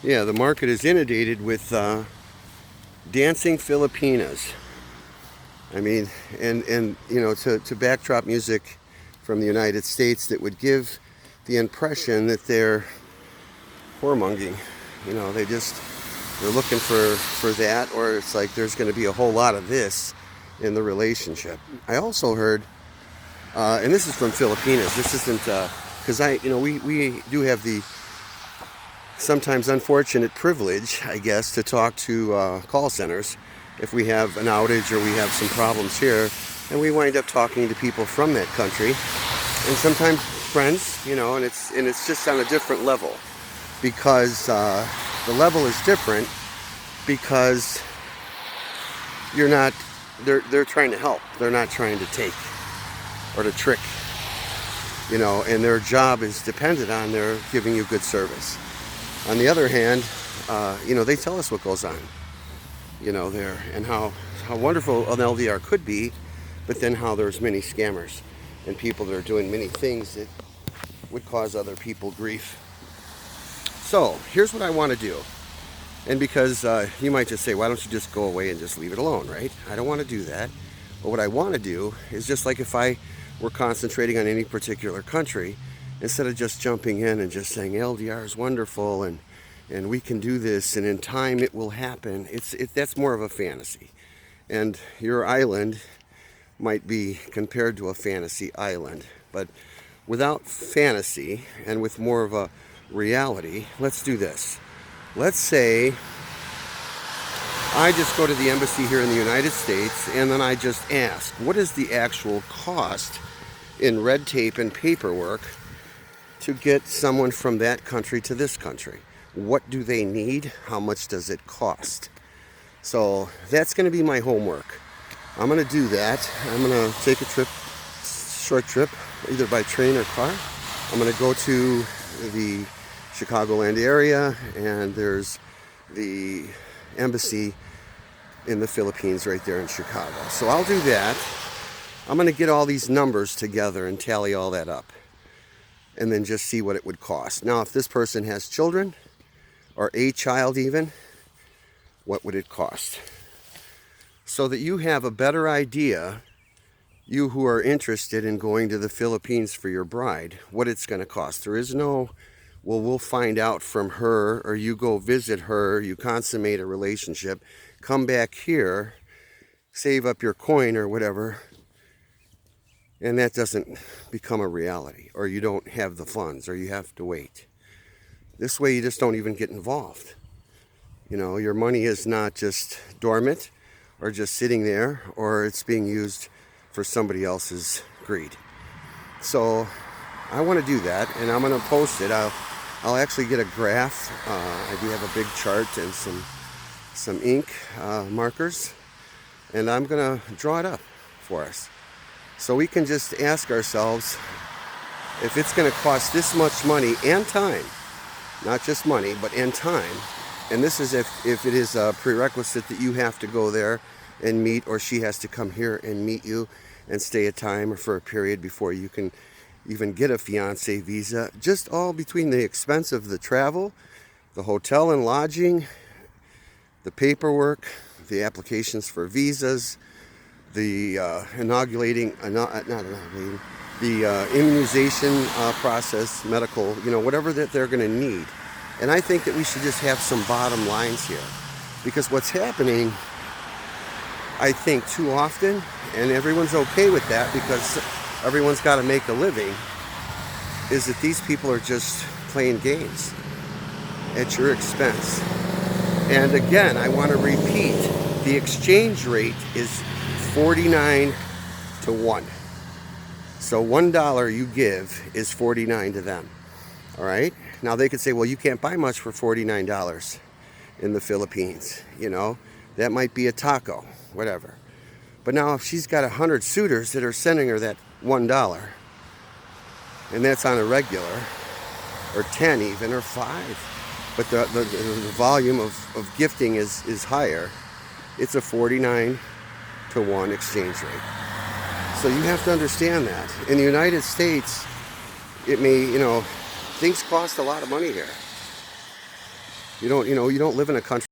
Yeah, the market is inundated with dancing Filipinas. I mean, and to backdrop music from the United States that would give the impression that they're whoremongering. They're looking for that, or it's like there's going to be a whole lot of this in the relationship. I also heard, and this is from Filipinas. This isn't because we do have the sometimes unfortunate privilege, I guess, to talk to call centers if we have an outage or we have some problems here, and we wind up talking to people from that country, and sometimes friends, and it's just on a different level because the level is different because they're trying to help, they're not trying to take or to trick, and their job is dependent on their giving you good service. On the other hand, they tell us what goes on, there, and how wonderful an LDR could be, but then how there's many scammers and people that are doing many things that would cause other people grief. So here's what I want to do. And because you might just say, why don't you just go away and just leave it alone, right? I don't want to do that. But what I want to do is just like if I were concentrating on any particular country, instead of just jumping in and just saying LDR is wonderful and we can do this and in time it will happen. That's more of a fantasy. And your island might be compared to a fantasy island. But without fantasy and with more of a reality, let's do this. Let's say I just go to the embassy here in the United States and then I just ask, what is the actual cost in red tape and paperwork to get someone from that country to this country? What do they need? How much does it cost? So that's going to be my homework. I'm going to do that. I'm going to take a short trip, either by train or car. I'm going to go to the Chicagoland area, and there's the embassy in the Philippines right there in Chicago. So I'll do that. I'm going to get all these numbers together and tally all that up, and then just see what it would cost. Now, if this person has children, or a child even, what would it cost? So that you have a better idea, you who are interested in going to the Philippines for your bride, what it's going to cost. There is no, well, we'll find out from her, or you go visit her, you consummate a relationship, come back here, save up your coin or whatever, and that doesn't become a reality, or you don't have the funds, or you have to wait. This way you just don't even get involved. Your money is not just dormant or just sitting there, or it's being used for somebody else's greed. So I want to do that, and I'm going to post it. I'll actually get a graph. I do have a big chart and some ink markers, and I'm going to draw it up for us. So we can just ask ourselves if it's going to cost this much money and time, not just money, but and time. And this is if it is a prerequisite that you have to go there and meet, or she has to come here and meet you and stay a time or for a period before you can even get a fiancé visa. Just all between the expense of the travel, the hotel and lodging, the paperwork, the applications for visas, the immunization process, medical, whatever that they're going to need. And I think that we should just have some bottom lines here. Because what's happening, I think, too often, and everyone's okay with that because everyone's got to make a living, is that these people are just playing games at your expense. And again, I want to repeat, the exchange rate is 49 to 1. So $1 you give is 49 to them. All right? Now they could say, well, you can't buy much for $49 in the Philippines. That might be a taco, whatever. But now if she's got 100 suitors that are sending her that $1, and that's on a regular, or 10 even, or 5, but the volume of gifting is higher, it's a 49 to 1 exchange rate. So you have to understand that. In the United States, it may, things cost a lot of money here. You don't live in a country